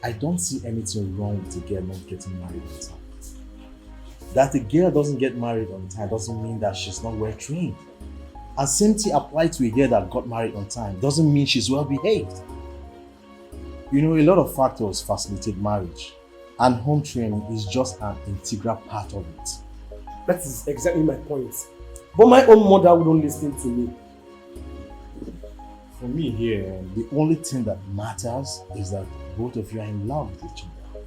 I don't see anything wrong with a girl not getting married on time. That a girl doesn't get married on time doesn't mean that she's not well trained. And same thing applied to a girl that got married on time doesn't mean she's well behaved. You know, a lot of factors facilitate marriage, and home training is just an integral part of it. That is exactly my point. But my own mother wouldn't listen to me. For me here, the only thing that matters is that both of you are in love with each other.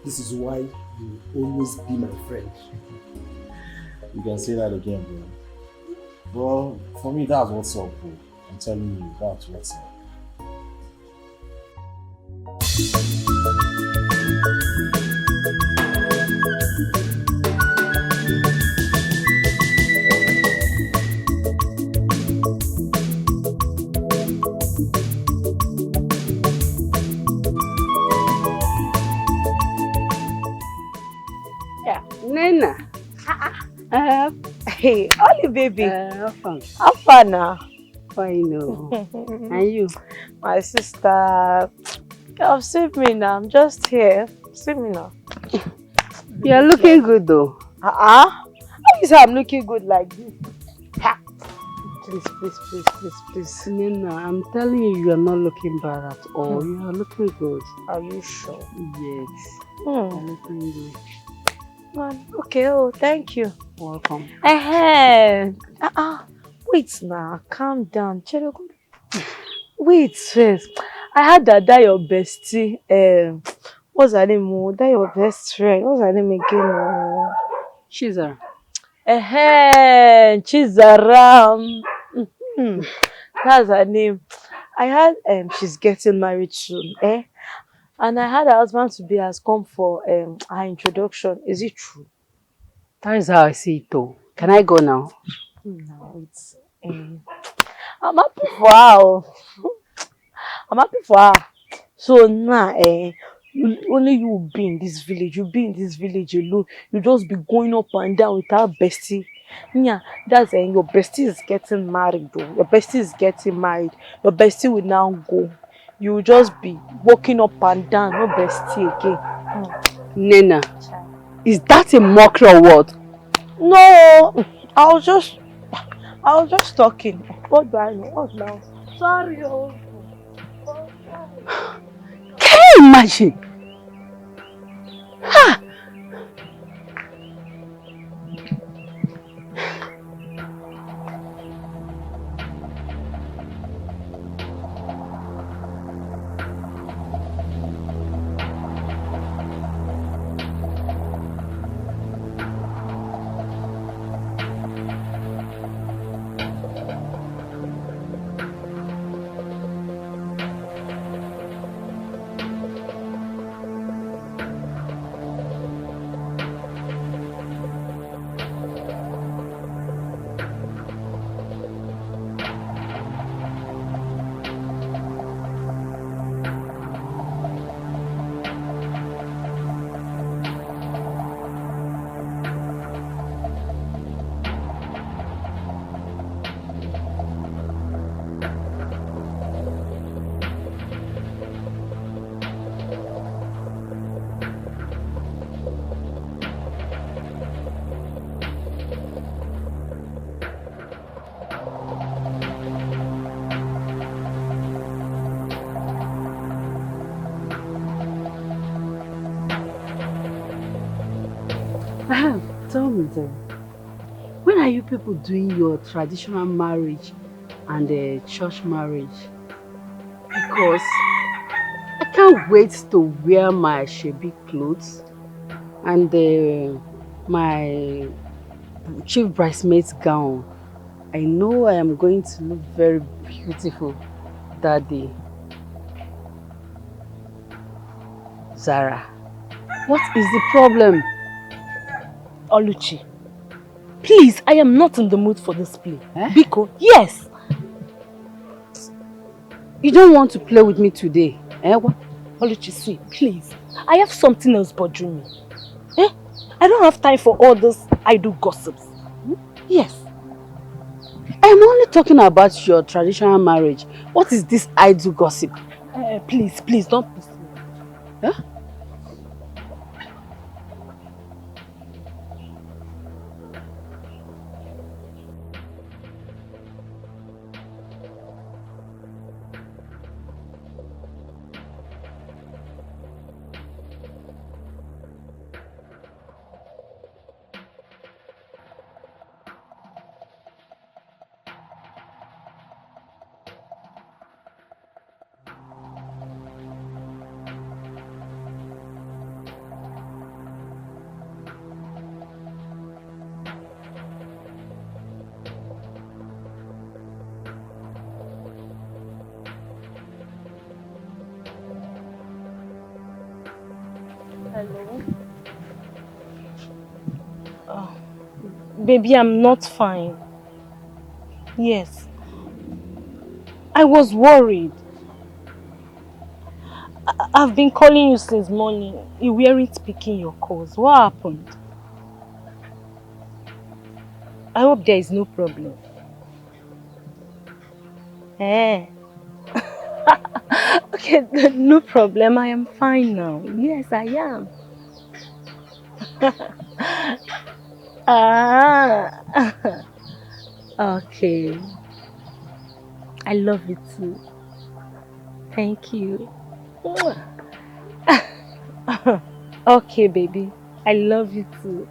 This is why you always be my friend. You can say that again, bro. Well, for me, that's what's up, bro. I'm telling you, that's what's up. Nena. Hey, Ollie baby. How far now? Fine, no. And you? My sister. Girl, save me now. I'm just here. Save me now. You're looking good though. How you say I'm looking good like this? Please. Nena, I'm telling you, you're not looking bad at all. You are looking good. Are you sure? Yes. You're looking good. Okay, thank you. Welcome. Wait now, calm down. Wait first. I heard that your bestie, what's her name? That your best friend. What's her name again? Chizara. Chizara. That's her name. I heard she's getting married soon, and I heard her husband to be has come for her introduction. Is it true? That is how I see it though. Can I go now? No, it's I'm happy for her. I'm happy for her. So now, only you be in this village. You be in this village alone. You just be going up and down with our bestie. Yeah, that's your bestie is getting married though. Your bestie is getting married. Your bestie will now go. You will just be walking up and down, no bestie again. Nena, is that a mockery or what? No, I was just talking. What do I know? What now? Sorry. Can you imagine? Ha! Tell me then, when are you people doing your traditional marriage and church marriage? Because I can't wait to wear my shabby clothes and my chief bridesmaid's gown. I know I am going to look very beautiful that day. Zara, what is the problem? Oluchi, please, I am not in the mood for this play. Biko, yes. You don't want to play with me today, What? Oluchi, see, please. I have something else bothering me. I don't have time for all this idle gossips. Yes. I'm only talking about your traditional marriage. What is this idle gossip? Please, don't pursue me. Huh? Hello? Oh, baby, I'm not fine. Yes. I was worried. I've been calling you since morning. You weren't picking your calls. What happened? I hope there is no problem. Eh. Okay, no problem. I am fine now. Yes, I am. Ah. Okay. I love you too. Thank you. Okay, baby. I love you too.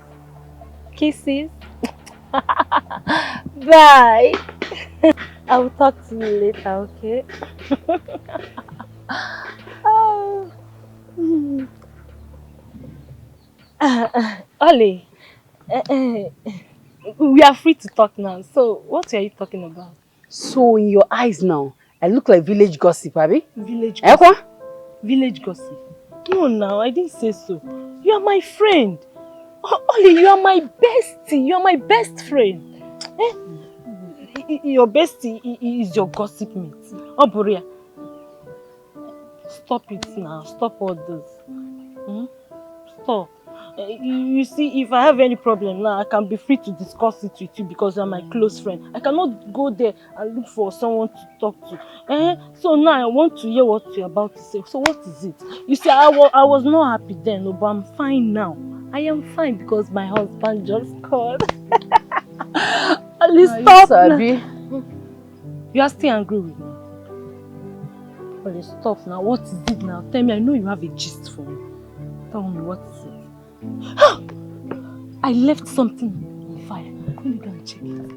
Kisses. Bye. I will talk to you later, okay? Oh. Ollie, we are free to talk now. So, what are you talking about? So in your eyes now, I look like village gossip, Abby? Village Eh, gossip. kwa? Village gossip. No, now I didn't say so. You are my friend. Ollie, you are my bestie. You are my best friend. Eh? Your bestie is your gossip mate. Oh, Buria. Stop it now. Stop all this. Hmm? Stop. You see, if I have any problem now, I can be free to discuss it with you because you are my close friend. I cannot go there and look for someone to talk to. So now I want to hear what you're about to say. So what is it? You see, I was not happy then, but I'm fine now. I am fine because my husband just called. Ali, stop. Sabi. You are still angry with me. Ali, stop now. What is it now? Tell me, I know you have a gist for me. Tell me, what is it? I left something on fire. Let me go and check it.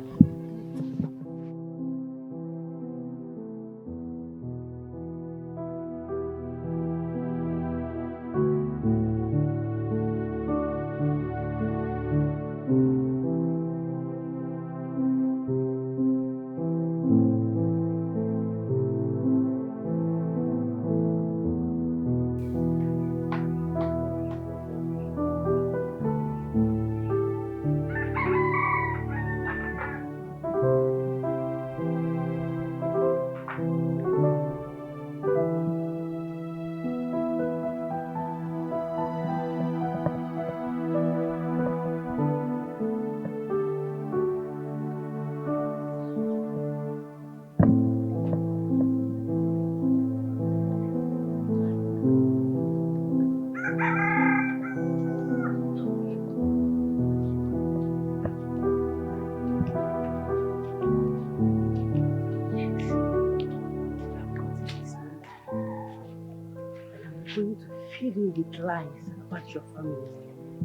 Going to feed me with lies about your family.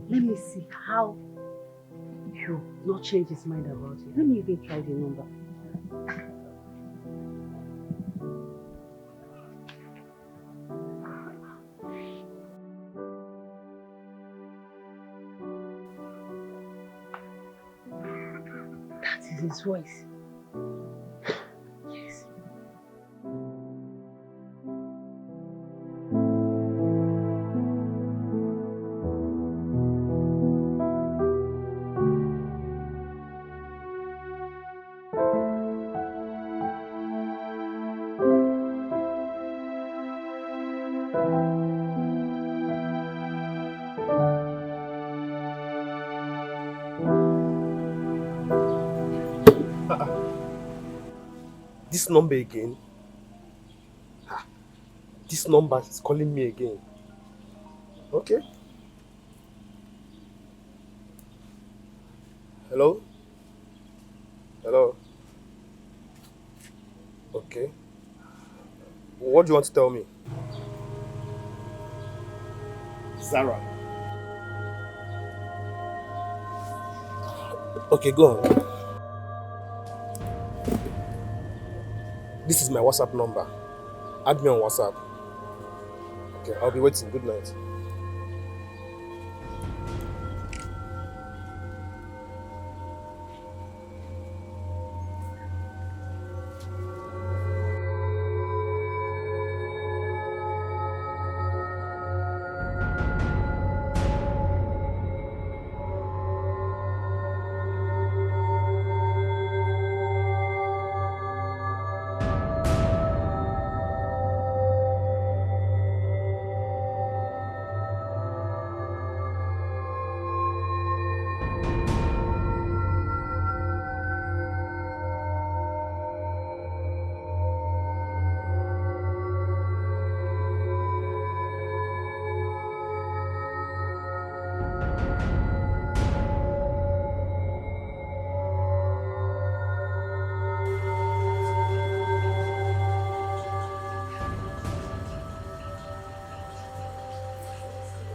Let me see how you not change his mind about you. Let me even try the number. That is his voice. Yes. This number again? This number is calling me again. Okay. Hello? Hello? Okay. What do you want to tell me? Zara. Okay, go on. This is my WhatsApp number. Add me on WhatsApp. Okay, I'll be waiting. Good night.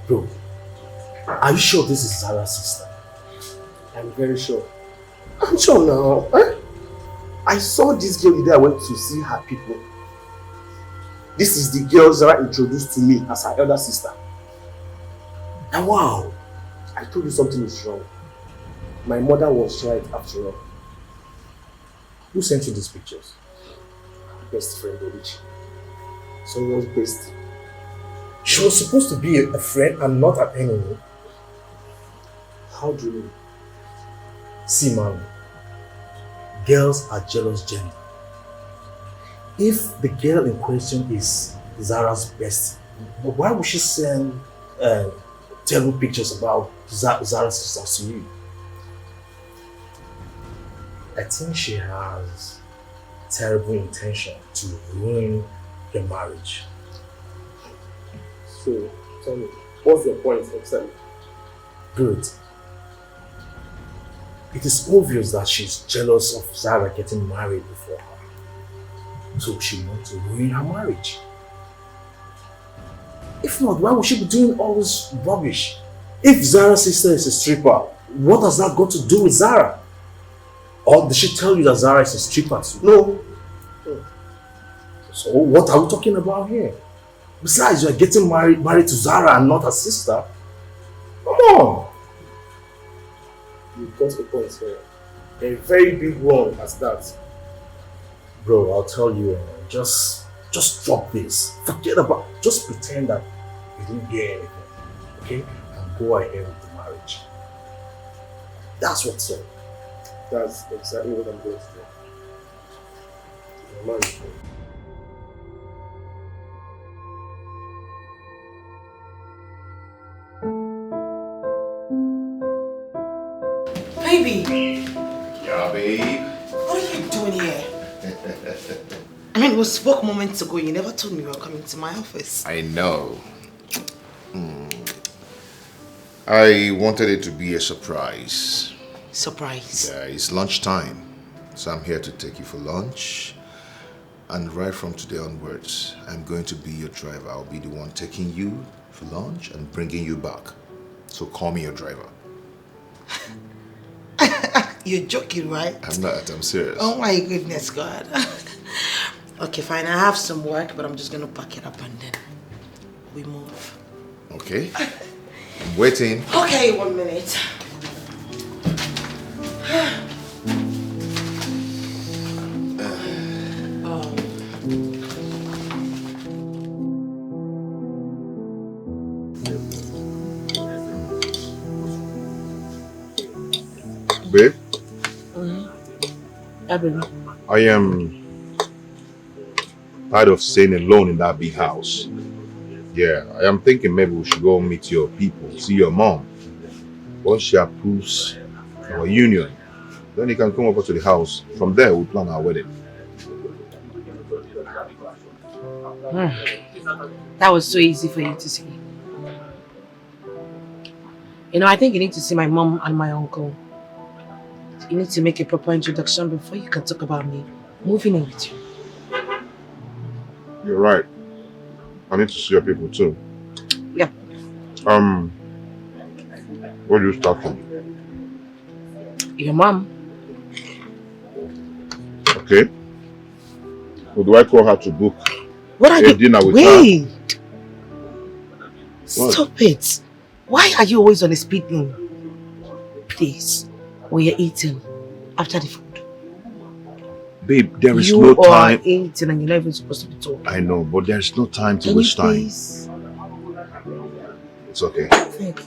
Bro, are you sure this is Zara's sister? I'm very sure. I'm sure now. Eh? I saw this girl the day I went to see her people. This is the girl Zara introduced to me as her elder sister. And wow, I told you something is wrong. My mother was right after all. who sent you these pictures? Best friend Orichi. Someone's bestie. She was supposed to be a friend and not an enemy. How do you mean? See, man, girls are jealous gender. If the girl in question is Zara's bestie, why would she send terrible pictures about Zara's sister to you? I think she has terrible intention to ruin your marriage. So, tell me, what's your point exactly? Good. It is obvious that she's jealous of Zara getting married before her. So she wants to ruin her marriage. If not, why would she be doing all this rubbish? If Zara's sister is a stripper, what has that got to do with Zara? Or did she tell you that Zara is a stripper too? No. So what are we talking about here? Besides, you are getting married to Zara and not her sister. Come on. You've got a point here. A very big one as that. Bro, I'll tell you, just drop this. Forget about, just pretend that you didn't hear anything. Okay? And go ahead with the marriage. That's what's up. That's exactly what I'm going to do. Marriage. Baby, Yeah, babe. what are you doing here? I mean, we spoke moments ago. You never told me you were coming to my office. I know. I wanted it to be a surprise. Surprise. Yeah, it's lunchtime. So I'm here to take you for lunch. And right from today onwards, I'm going to be your driver. I'll be the one taking you for lunch and bringing you back. So call me your driver. You're joking, right? I'm not, I'm serious. Oh my goodness, God. Okay, fine. I have some work, but I'm just gonna pack it up and then we move. Okay. I'm waiting. Okay, 1 minute. Babe, Baby. I am tired of staying alone in that big house. Yeah, I am thinking maybe we should go meet your people, see your mom. Once she approves our union, then you can come over to the house. From there, we'll plan our wedding. That was so easy for you to say. I think you need to see my mom and my uncle. You need to make a proper introduction before you can talk about me moving in with you. You're right. I need to see your people too. Yeah. Where do you start from? Your mom. Okay. Or do I call her to book What are a you? dinner with Wait. her? Stop it. Why are you always on a speeding? Please. When you're eating after the food. Babe, there is you no are time. eating and you're not even supposed to be talking. I know, but there's no time to Can waste you time. please? It's okay. Thank you.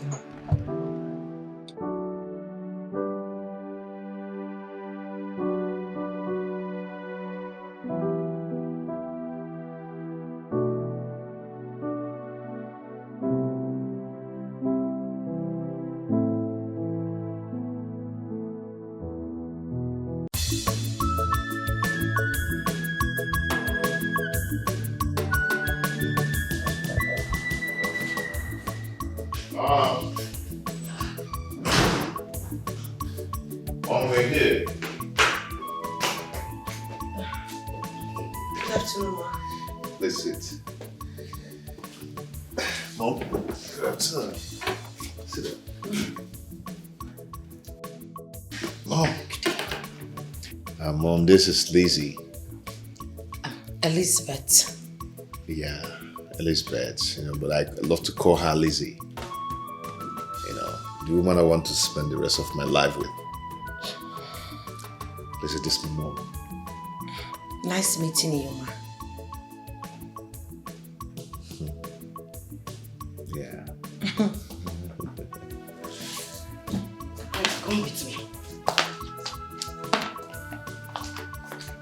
On way here. Good afternoon, ma. Let's sit. Mom, good afternoon. Sit down. Mom. Mom, this is Lizzie. Elizabeth. Yeah, Elizabeth, but I love to call her Lizzie. The woman I want to spend the rest of my life with. Lizzie, this is my mom. Nice meeting you, ma. Yeah. Come with me.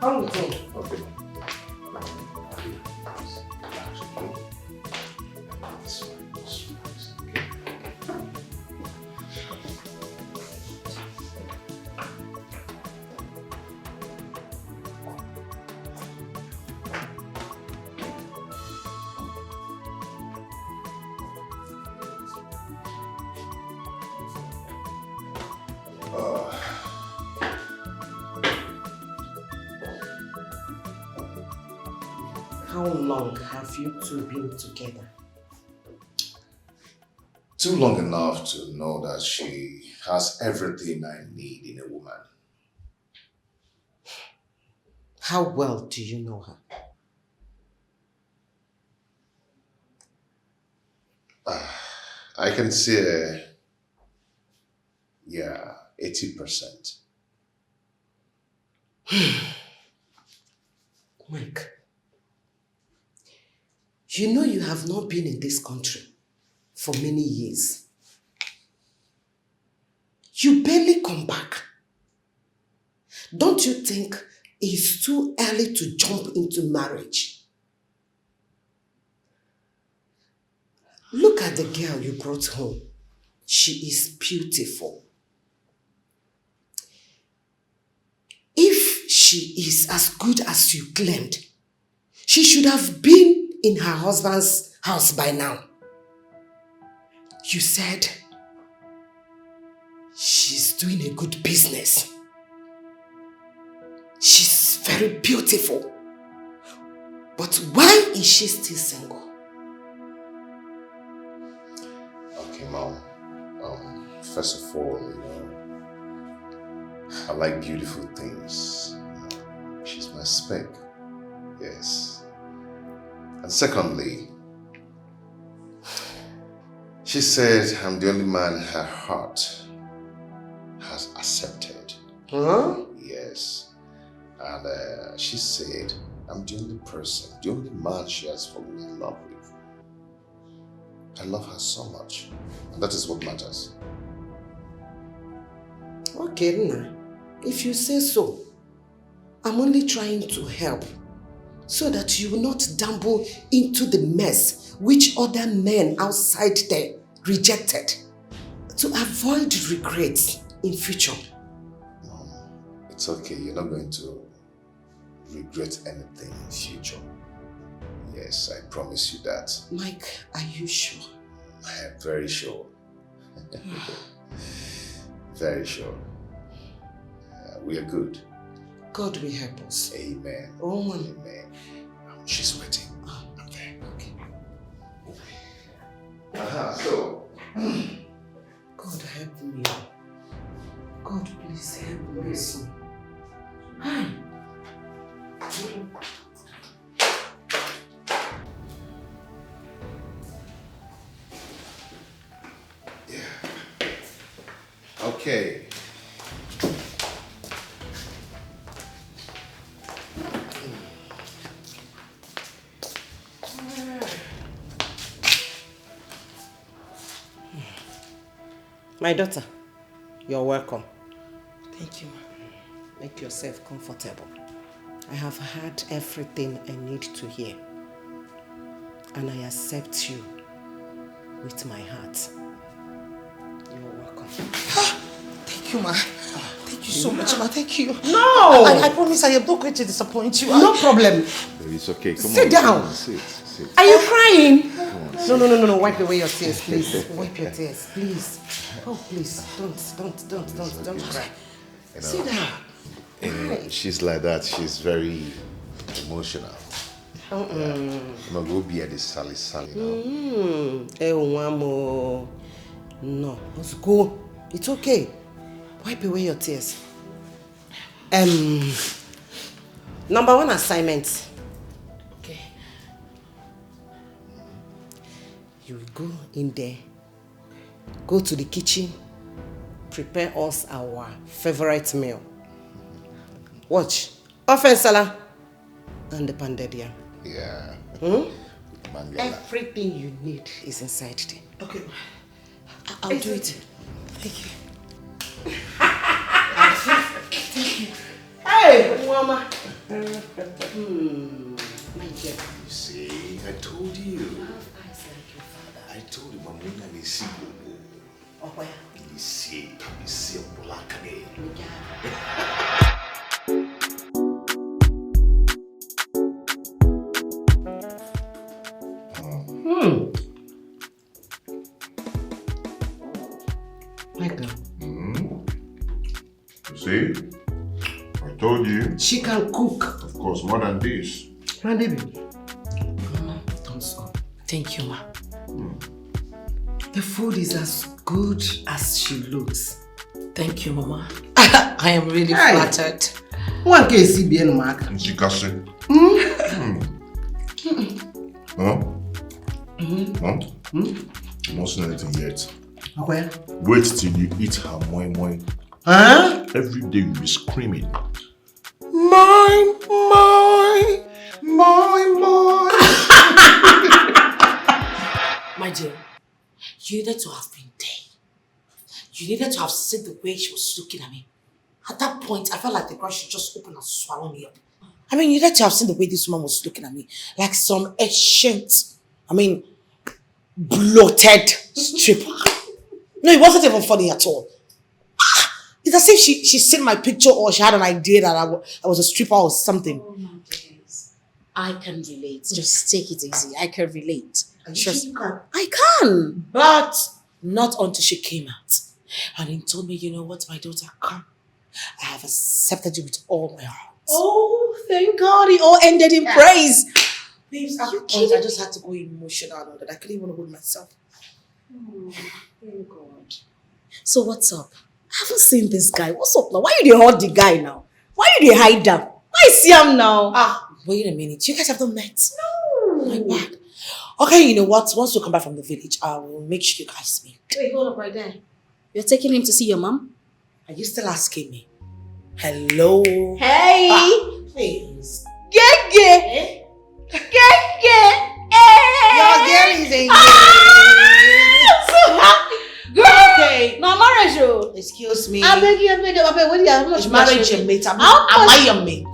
Come with me. Okay. How long have you two been together? Too long enough to know that she has everything I need in a woman. How well do you know her? I can say, 80%. Mike, you have not been in this country for many years. You barely come back. Don't you think it's too early to jump into marriage? Look at the girl you brought home. She is beautiful. If she is as good as you claimed, she should have been in her husband's house by now. You said she's doing a good business. She's very beautiful. But why is she still single? Okay, Mom. First of all, I like beautiful things. She's my spec. Yes. And secondly, she said I'm the only man her heart has accepted. Huh? Yes. And she said I'm the only person, the only man she has fallen in love with. I love her so much. And that is what matters. Okay, Nna. If you say so, I'm only trying to help so that you will not dabble into the mess which other men outside there rejected, to avoid regrets in future. Mom, it's okay. You're not going to regret anything in future. Yes, I promise you that. Mike, are you sure? I am very sure. Very sure. We are good. God will help us. Amen. Oh, man. Amen. She's waiting. I'm there. Okay. So. God help me. God, please help me, son. Hi. Okay. My daughter, you're welcome. Thank you, ma. Make yourself comfortable. I have heard everything I need to hear. And I accept you with my heart. You're welcome. Thank you, ma. Thank you so much, ma. Thank you. No! I promise I am not going to disappoint you. No problem. Baby, it's okay. Come on. Sit down. Come on, sit. Are you crying? No. Wipe away your tears, please. Wipe your tears, please. Oh, please. Don't cry. Sit down. She's like that. She's very emotional. I'm gonna go be at the Sally now. No, let's go. It's okay. Wipe away your tears. Number 1 assignment. Okay. You will go in there, go to the kitchen, prepare us our favorite meal. Watch. Offensala and the pounded yam. Yeah. Everything you need is inside there. Okay. I'll do it. Thank you. Thank you. Hey, Mama. My dear. You see, I told you. You have eyes like your father. I told you, Mama, when I see you. Oh, where? You see, black name. My girl. You see? I told you. She can cook. Of course, more than this. My baby. Mama, don't stop. Thank you, ma. The food is as good as she looks. Thank you, Mama. I am really flattered. One can see bien, Mark. Huh? Not seen anything yet. Okay. Wait till you eat her moi moi. Huh? Every day you'll be screaming. My. My dear, you needed to have been there. You needed to have seen the way she was looking at me. At that point, I felt like the ground should just open and swallow me up. I mean, you needed to have seen the way this woman was looking at me. Like some ancient, bloated stripper. No, it wasn't even funny at all. It's as if she seen my picture or she had an idea that I was a stripper or something. Oh my goodness. I can relate. Just take it easy. I can relate. Just, I can, but not until she came out. And he told me, you know what, my daughter, come. I have accepted you with all my heart. Oh, thank God. It all ended in praise. Babes, You I kidding just had to go emotional and all that. I couldn't even hold myself. Oh, thank God. So what's up? I haven't seen this guy. What's up now? Why you dey hide the guy now? Why you dey hide him? Why see him now? Wait a minute. You guys have not met? No. My bad. Okay, you know what? Once you come back from the village, I will make sure you guys meet. Wait, hold up right there. You're taking him to see your mom? Are you still asking me? Hello? Hey! Please. Gege! Gege! Your girl is a I'm so happy! Girl! Okay. No, marriage, oh. Excuse me. I beg you, what do you have? How much Is marriage a mate? Am I your mate?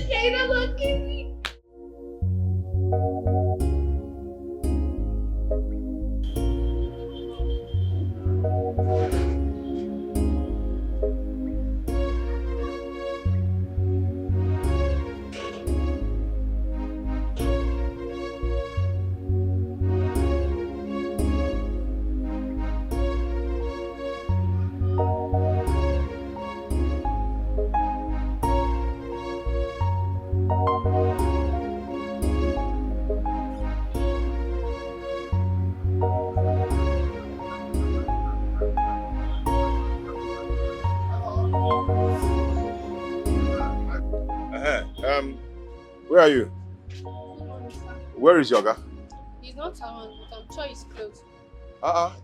Yeah, you know what, give me. Where are you? Where is Yoga? He's not around, but I'm sure he's close.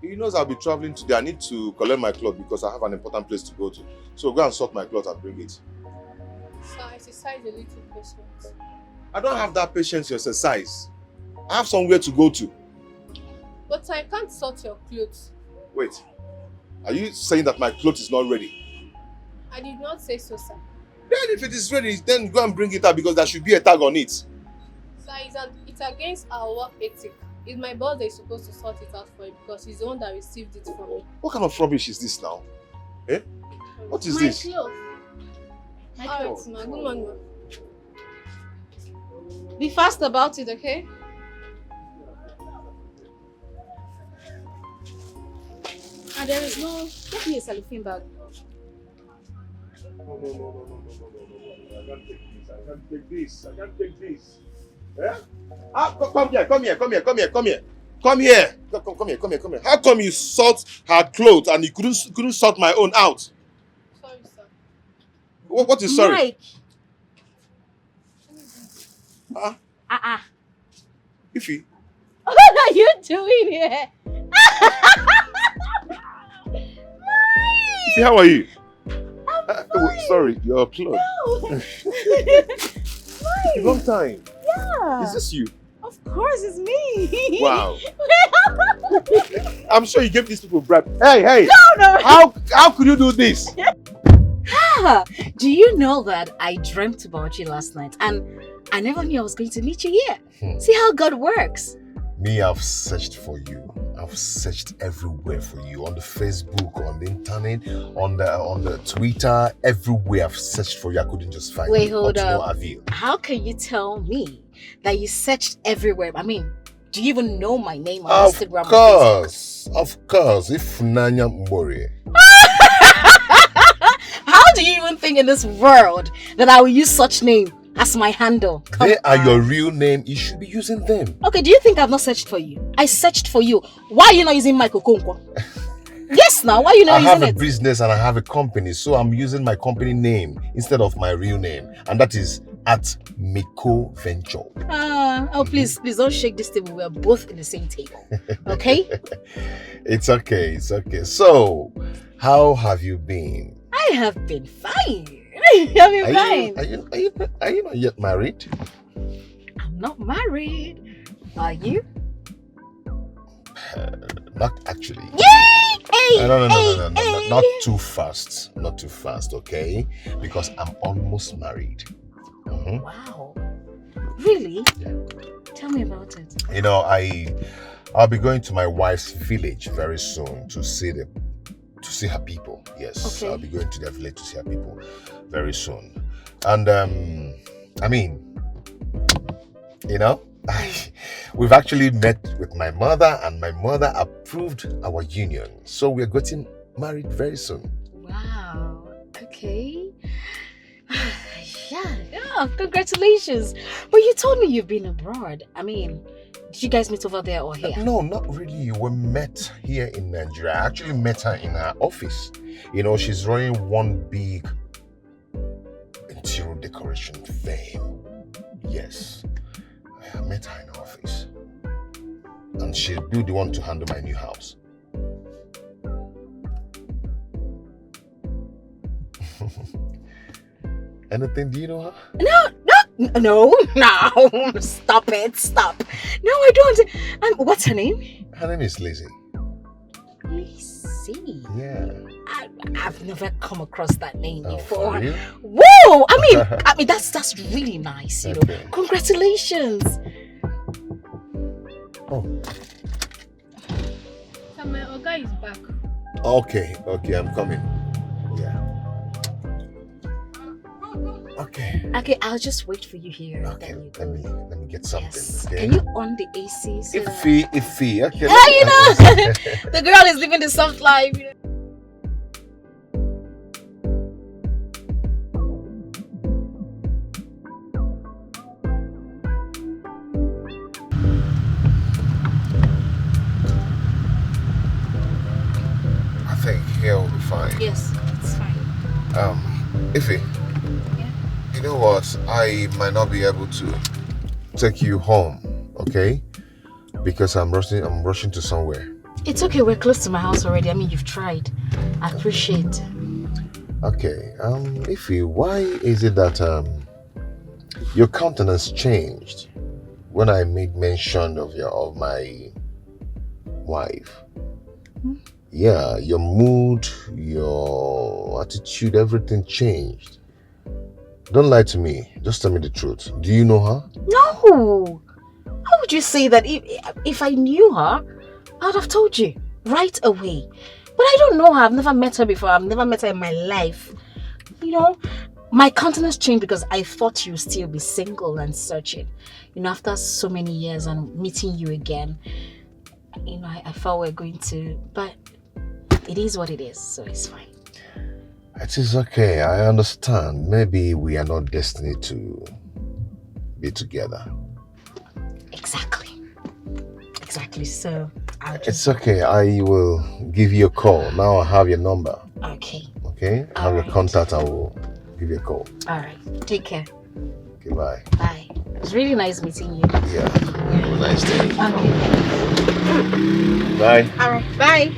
He knows I'll be traveling today. I need to collect my clothes because I have an important place to go to. So go and sort my clothes and bring it. Sir, exercise a little patience. I don't have that patience to exercise. I have somewhere to go to. But I can't sort your clothes. Wait. Are you saying that my clothes is not ready? I did not say so, sir. Then if it is ready, then go and bring it out because there should be a tag on it. Sir, it's against our work ethic. It's my boss that is supposed to sort it out for you because he's the one that received it from me. What kind of rubbish is this now? Eh? What is this? My clothes, ma. Good morning, ma. Be fast about it, okay? And there is no... Get me a cellophane bag. No. I can't take this. Eh? Come here. Come here. How come you sort her clothes and you couldn't sort my own out? Sorry, sir. What is sorry? Mike. Ify. What are you doing here? Ify, how are you? Sorry, your clothes. No. A long time. Yeah. Is this you? Of course, it's me. Wow. I'm sure you gave these people bribe. Hey. No. How could you do this? Do you know that I dreamt about you last night and I never knew I was going to meet you here? See how God works. Me, I've searched for you. I've searched everywhere for you. On the Facebook, on the internet, on the Twitter, everywhere I've searched for you. I couldn't just find you. Wait, hold No up. avail. How can you tell me that you searched everywhere? I mean, do you even know my name on Instagram? Of course. If Nanya Mbori. How do you even think in this world that I will use such name as my handle? They are your real name. You should be using them. Okay, do you think I've not searched for you? I searched for you. Why are you not using Michael Konkwo? Yes, now, why are you not using it? I have a business and I have a company, so I'm using my company name instead of my real name. And that is at Miko Venture. Please don't shake this table. We are both in the same table. Okay? It's okay. So, how have you been? I have been fine. Have you fine? Are you not yet married? I'm not married. Are you? Not actually. Yay! Hey, No. hey. Not too fast, okay? Because I'm almost married. Mm-hmm. Wow. Really? Yeah. Tell me about it. You know, I'll be going to my wife's village very soon to see her people. Yes, okay. I'll be going to their village to see her people very soon. And I mean, you know, we've actually met with my mother, and my mother approved our union. So we're getting married very soon. Wow. Okay. Yeah, congratulations. But you told me you've been abroad. I mean, did you guys meet over there or here? No, not really. We met here in Nigeria. I actually met her in her office. You know, she's running one big interior decoration firm. Yes. I met her in her office. And she'll be the one to handle my new house. Anything? Do you know her? No. Stop it. Stop. No, I don't. What's her name? Her name is Lizzie. Lizzie? Yeah. I've never come across that name before. For real? Whoa! I mean, that's really nice. You know. Okay. Congratulations. Oh. So my Oga is back. Okay, I'm coming. Yeah. Okay, I'll just wait for you here. Okay, Then you go. let me get something. Yes. Okay. Can you on the AC? So Iffy. Okay. Yeah, you know, the girl is living the soft life. You know? I think here will be fine. Yes, it's fine. Iffy. Yeah. You know know what? I might not be able to take you home, okay? Because I'm rushing to somewhere. It's okay, we're close to my house already. I mean, you've tried. I appreciate. Okay, Ify, why is it that your countenance changed when I made mention of my wife? Yeah, your mood, your attitude, everything changed. Don't lie to me. Just tell me the truth. Do you know her? No! How would you say that? If I knew her, I would have told you right away. But I don't know her. I've never met her before. I've never met her in my life. You know, my countenance changed because I thought you'd still be single and searching. You know, after so many years and meeting you again, you know, I thought we were going to, but it is what it is, so it's fine. It is okay. I understand. Maybe we are not destined to be together. Exactly. So It's okay. I will give you a call. Now I have your number. Okay. Okay? I have your contact. I will give you a call. Alright. Take care. Okay, bye. Bye. It was really nice meeting you. Yeah. Have a nice day. Okay. Bye. Alright. Bye.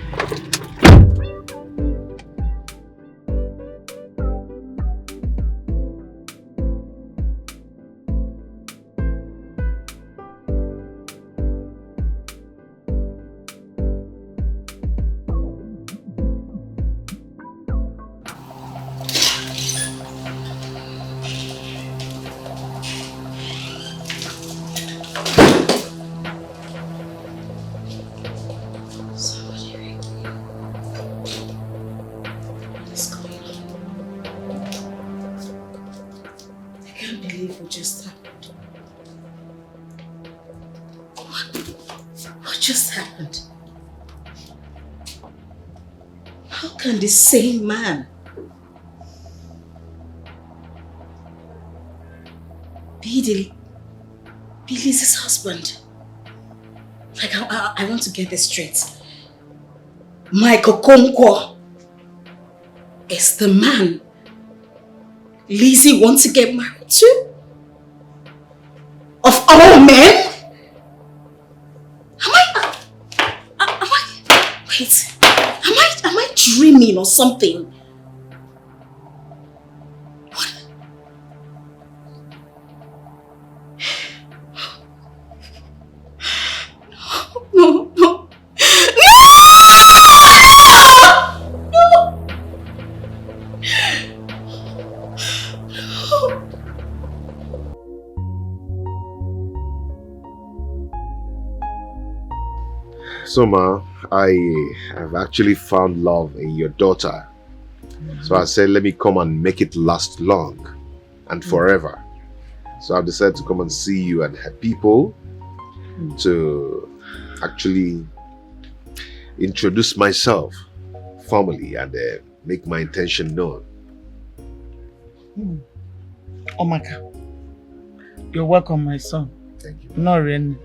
The same man be Liz's husband. Like, I want to get this straight. Michael Okonkwo is the man Lizzie wants to get married to? Of all men? Am I dreaming or something? What? No. No! So, Ma, I have actually found love in your daughter. So I said, let me come and make it last long and forever. So I've decided to come and see you and her people to actually introduce myself formally and make my intention known. Omaka, you're welcome, my son. Thank you. No, really.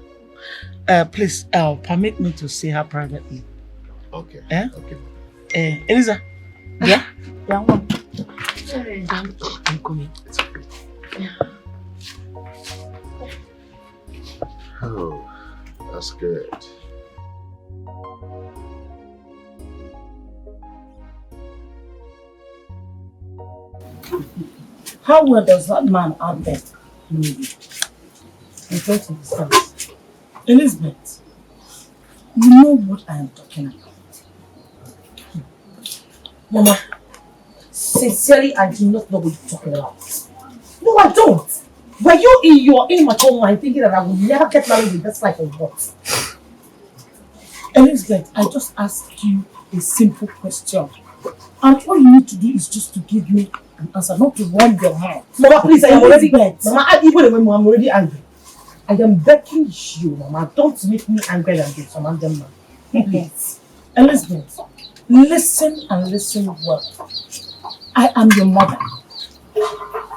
Please, permit me to see her privately. Okay. Okay. Eliza. Yeah? Yeah, I'm coming. Oh, that's good. How well does that man out there know you? In front of his house. Elizabeth, you know what I am talking about. Mama, sincerely, I do not know what you're talking about. No, I don't. Were you in your immature mind thinking that I would never get married in this life or what? Elizabeth, I just asked you a simple question. And all you need to do is just to give me an answer, not to run your mouth. Mama, please, I am already bent. Mama, I'm already angry. I am begging you, Mama, don't make me angry than this, Mama. Please. Elizabeth, listen and listen well. I am your mother.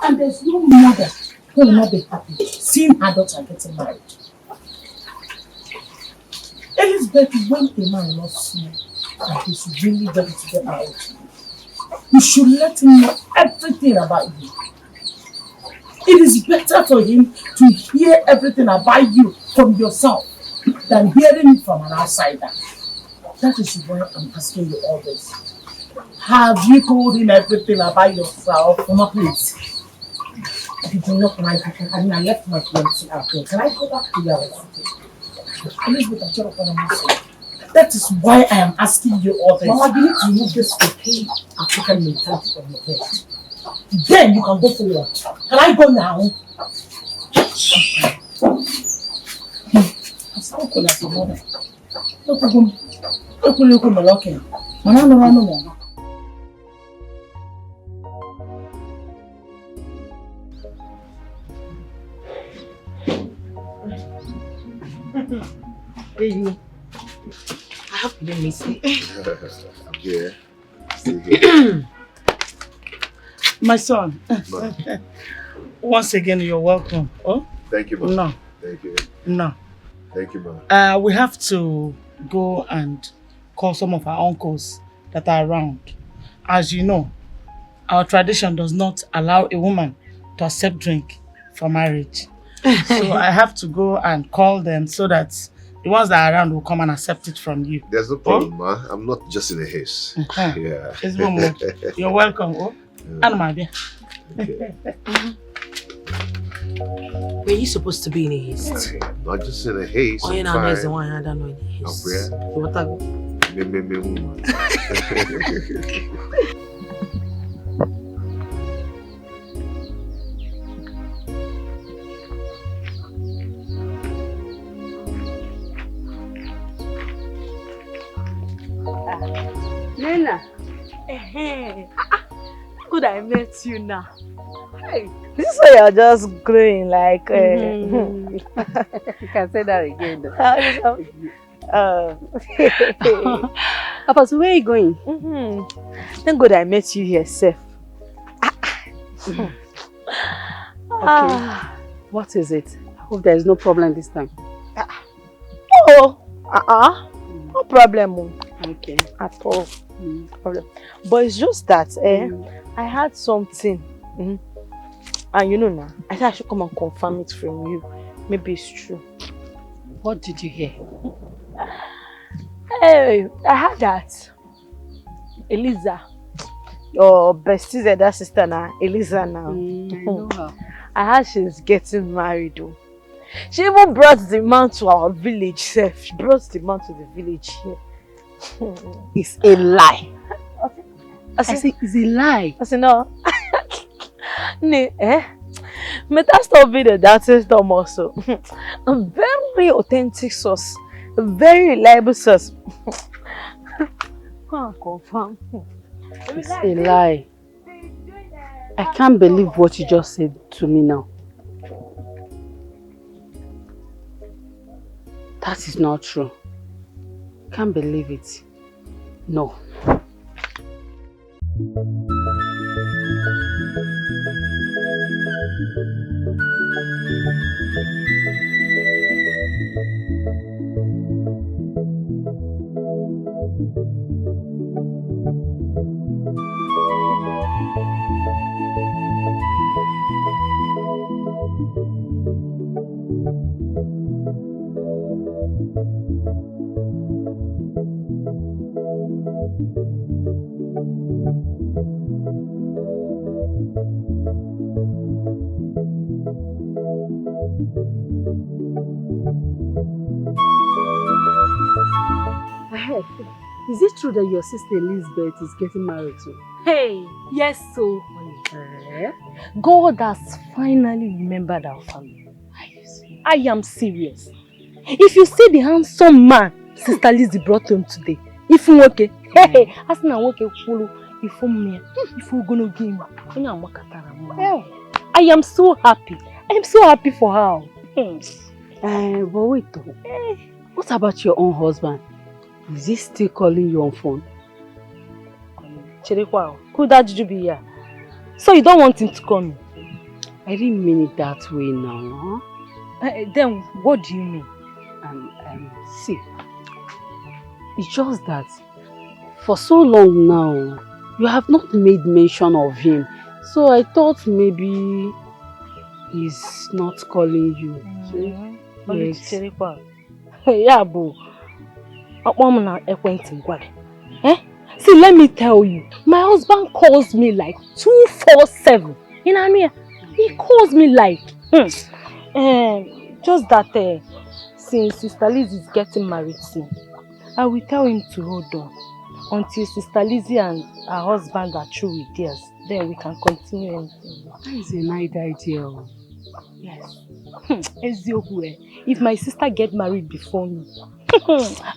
And there's no mother who will not be happy seeing her daughter getting married. Elizabeth, when a man loves you and he's really ready to get married to you, you should let him know everything about you. It is better for him to hear everything about you from yourself than hearing it from an outsider. That is why I'm asking you all this. Have you told him everything about yourself? Mama, please. If you do not like it, I left my fiancé out here. Can I go back to your house? That is why I am asking you all this. Mama, you need to remove this okay African mentality from your head. Then you can go forward. Can I go now? I'm so cool as a mother. No problem. No problem. No. Baby, I hope you didn't miss me. I'm here. Still here. My son. Once again, you're welcome. Oh? Thank you, Ma. No. Thank you. No. Thank you, Ma. We have to go and call some of our uncles that are around. As you know, our tradition does not allow a woman to accept drink for marriage. So I have to go and call them so that the ones that are around will come and accept it from you. There's no problem, Ma. I'm not just in a haste. Yeah. It's one more. You're welcome. Oh? And my dear. Okay. Were you supposed to be in a haste? Not just in a haste. Oh, I'm you know, fine. there's the one I don't know in a haste. where? What I go? Woman. Nena. Good I met you now. Hey, this is why you're just growing like You can say that again. Papa, so where are you going? Thank God I met you here, Seth. Okay. What is it? I hope there is no problem this time. No problem. Okay. At all. Problem. But it's just that I had something. And you know now, I said I should come and confirm it from you. Maybe it's true. What did you hear? Hey, I heard that Eliza, your bestie's elder sister now, Eliza now. I know her. I heard she's getting married though. She even brought the man to our village, Seth. She brought the man to the village here. It's a lie. I said, it's a lie. I said, no. Meta stop being the dancing Tom also. A very authentic source. A very reliable source. Confirm. It's a lie. I can't believe what you just said to me now. That is not true. Can't believe it. No. Is it true that your sister Elizabeth is getting married too? Hey, yes, so God has finally remembered our family. I am serious. If you see the handsome man Sister Lizzie brought home today, if you okay, hey, as na okay follow, if me, if we gonna give him, I am so happy. I am so happy for her. But wait though. What about your own husband? Is he still calling you on phone? Could that be here? So you don't want him to call me? I didn't mean it that way now. Then what do you mean? See, it's just that for so long now, you have not made mention of him. So I thought maybe he's not calling you. Yes. Yeah, boo. Eh? See, let me tell you, my husband calls me like 247. You know what I mean? He calls me like, just that since Sister Liz is getting married soon, I will tell him to hold on until Sister Lizzie and her husband are through with theirs. Then we can continue anything. That is a nice idea. Yes. If my sister get married before me,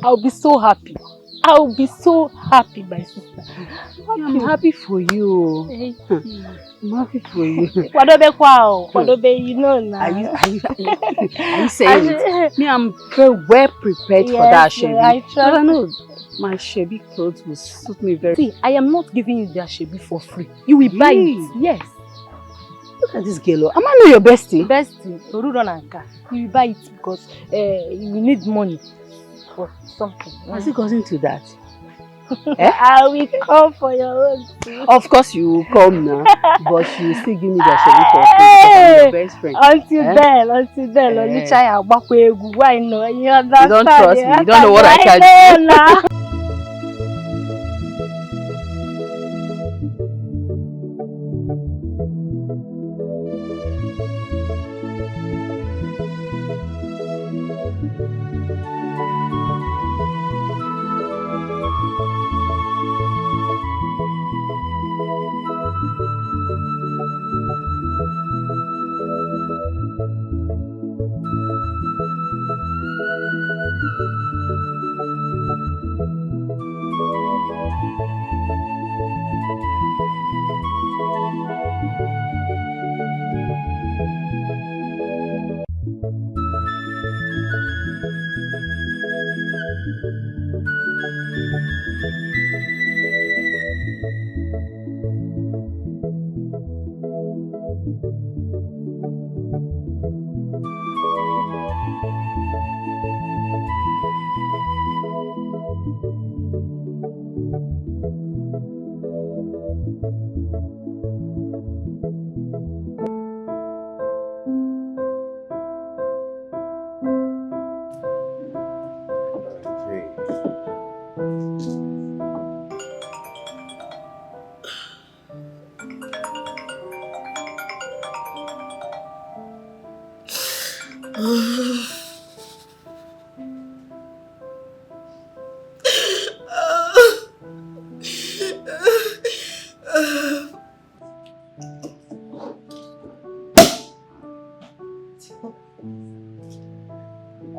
I'll be so happy. I'll be so happy, my sister. I'm happy for you. I'm happy for you. You know now. Are you saying it? Me, I'm very well prepared for that, Shebi. I trust. I know my Shebi clothes will suit me very. See, I am not giving you that Shebi for free. You will buy it. Yes. Look at this girl. Am I not your bestie? Bestie, Orudonanka. You will buy it because you need money for something. Has it gotten to that? I will come for your own too. Of course you will come now, but you still give me that Shebi for free because I'm your best friend. Until then, only try why no? You understand? You don't trust me. You don't know what I can do.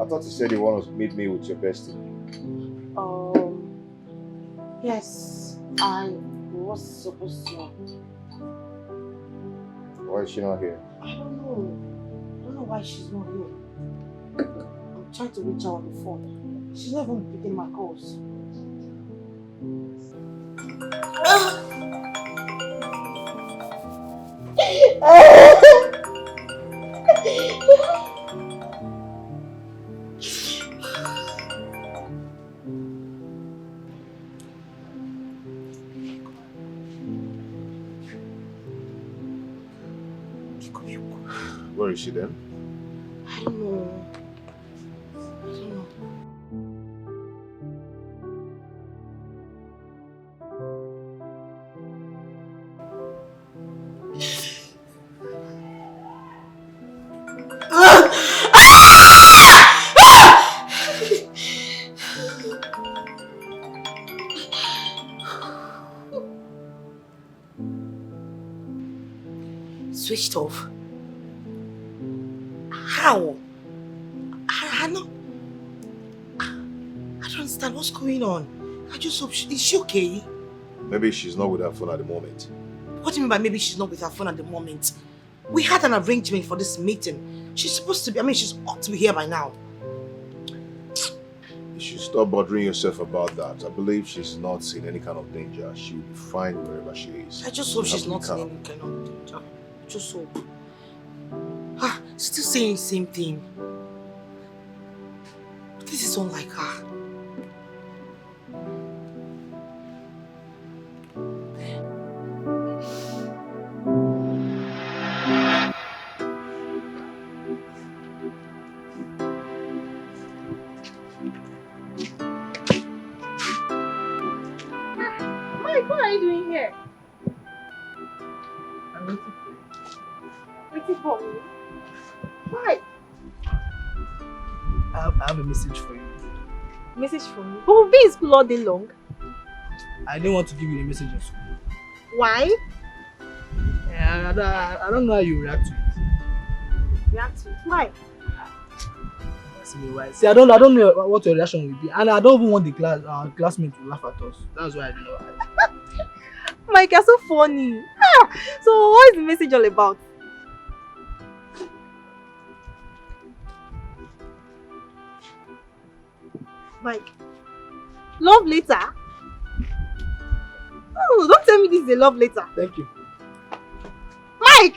I thought you said you want to meet me with your bestie. Yes, I was supposed to. Why is she not here? I don't know why she's not here. I'm trying to reach her on the phone. She's not even picking my calls. Where is she then? I don't know. Switched off. How? I don't understand what's going on. I just hope is she okay? Maybe she's not with her phone at the moment. What do you mean by maybe she's not with her phone at the moment? We had an arrangement for this meeting. She's supposed to be, she's ought to be here by now. You should stop bothering yourself about that. I believe she's not in any kind of danger. She'll be fine wherever she is. I just hope she's not in any kind of danger. Just hope. Still saying the same thing. This is unlike her. What are you doing here? I'm waiting for you. Waiting for me? Why? I have a message for you. Message from me? But we'll be in school all day long. I didn't want to give you the message in school. Why? Yeah, I don't know how you react to it. React to it. Why? Ask me why. See, I don't know what your reaction will be, and I don't even want the classmates to laugh at us. That's why I don't know. Mike, you're so funny. Ah, so what is the message all about? Mike, love letter? Oh, don't tell me this is a love letter. Thank you. Mike!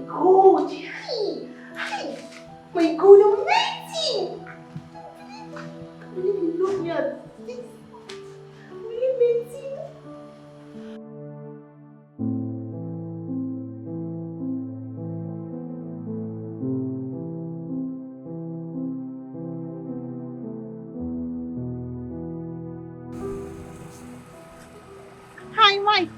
God! Hi! Hi! My God, amazing! Will you look me at this? Really amazing? Hi, Mike.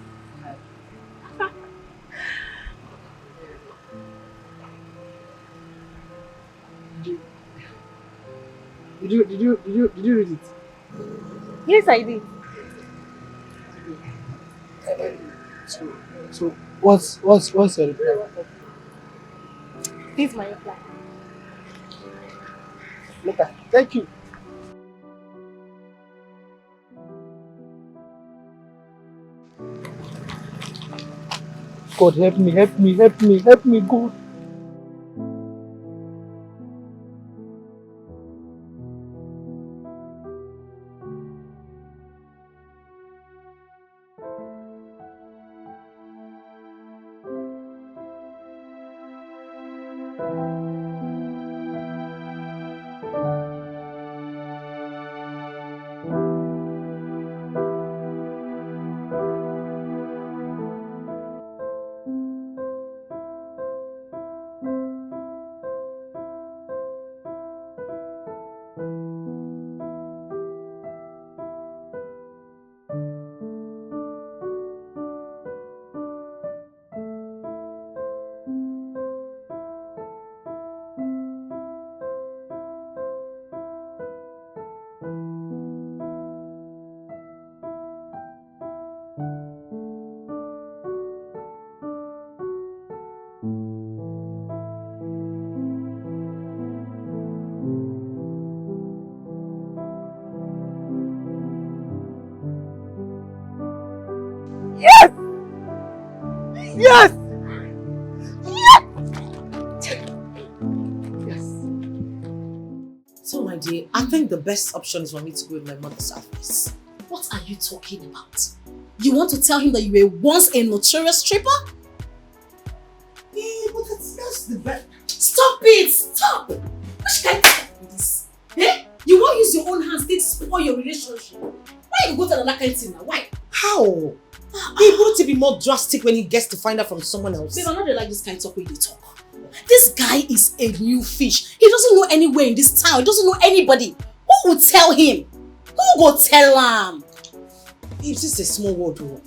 Did you read it? Yes, I did. So what's your reply? This is my reply. Later. Thank you. God help me, God. Yes! Yes! Yes. So, my dear, I think the best option is for me to go with my mother's advice. What are you talking about? You want to tell him that you were once a notorious stripper? Yeah, but that's the best. Stop it! Stop! Which kind of... with this? Eh? You won't use your own hands to spoil your relationship. Why you go to another kind of thing now? Why? How? He wouldn't be more drastic when he gets to find out from someone else. Babe, I'm not like this kind of talk when they talk. This guy is a new fish. He doesn't know anywhere in this town. He doesn't know anybody. Who will tell him? Who will tell him? It's just a small world though.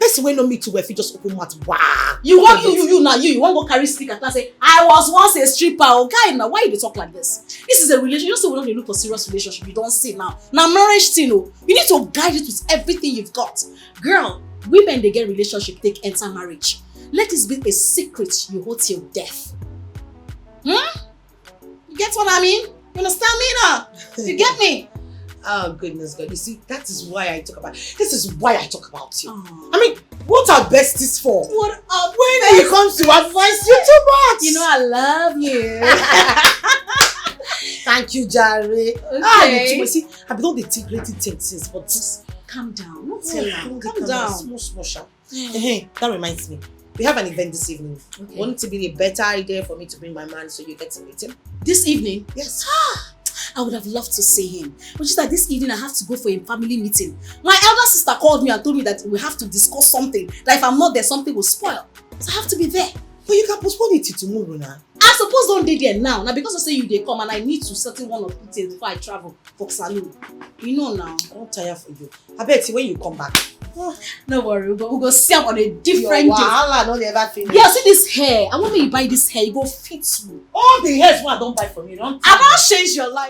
Person wey know me too well if you just open mouth. Wow. You want you want to go carry stick and say, I was once a stripper. Oh, guy, now why you talk like this? This is a relationship. You just say we don't look for serious relationship. You don't see now. Now marriage thing, oh, you need to guide it with everything you've got. Girl, women they get relationship, take enter marriage. Let this be a secret you hold till death. You get what I mean? You understand me now? You get me? Oh goodness God. You see, this is why I talk about you. I mean, what are besties for? What up? When he comes to advise you too much. You know I love you. Thank you, Jare. Okay. You see, I don't dey take great things, but just calm down. Don't tell her. Calm down. Small sharp. Hey, that reminds me. We have an event this evening. Okay. Wouldn't it be a better idea for me to bring my man so you get to meet him? This evening? Yes. I would have loved to see him. But just like this evening, I have to go for a family meeting. My elder sister called me and told me that we have to discuss something. That if I'm not there, something will spoil. So I have to be there. But you can postpone it till tomorrow now. I suppose don't dey there now. Now because I say you they come and I need to settle one or two things before I travel for saloon. You know now. I don't tire for you. I bet you when you come back. No worry, we'll go see him on a different day. Wahala no dey ever finish. Yeah, see this hair. I want me to buy this hair. You go fit you. All the hairs one I don't buy from you. I don't change your life.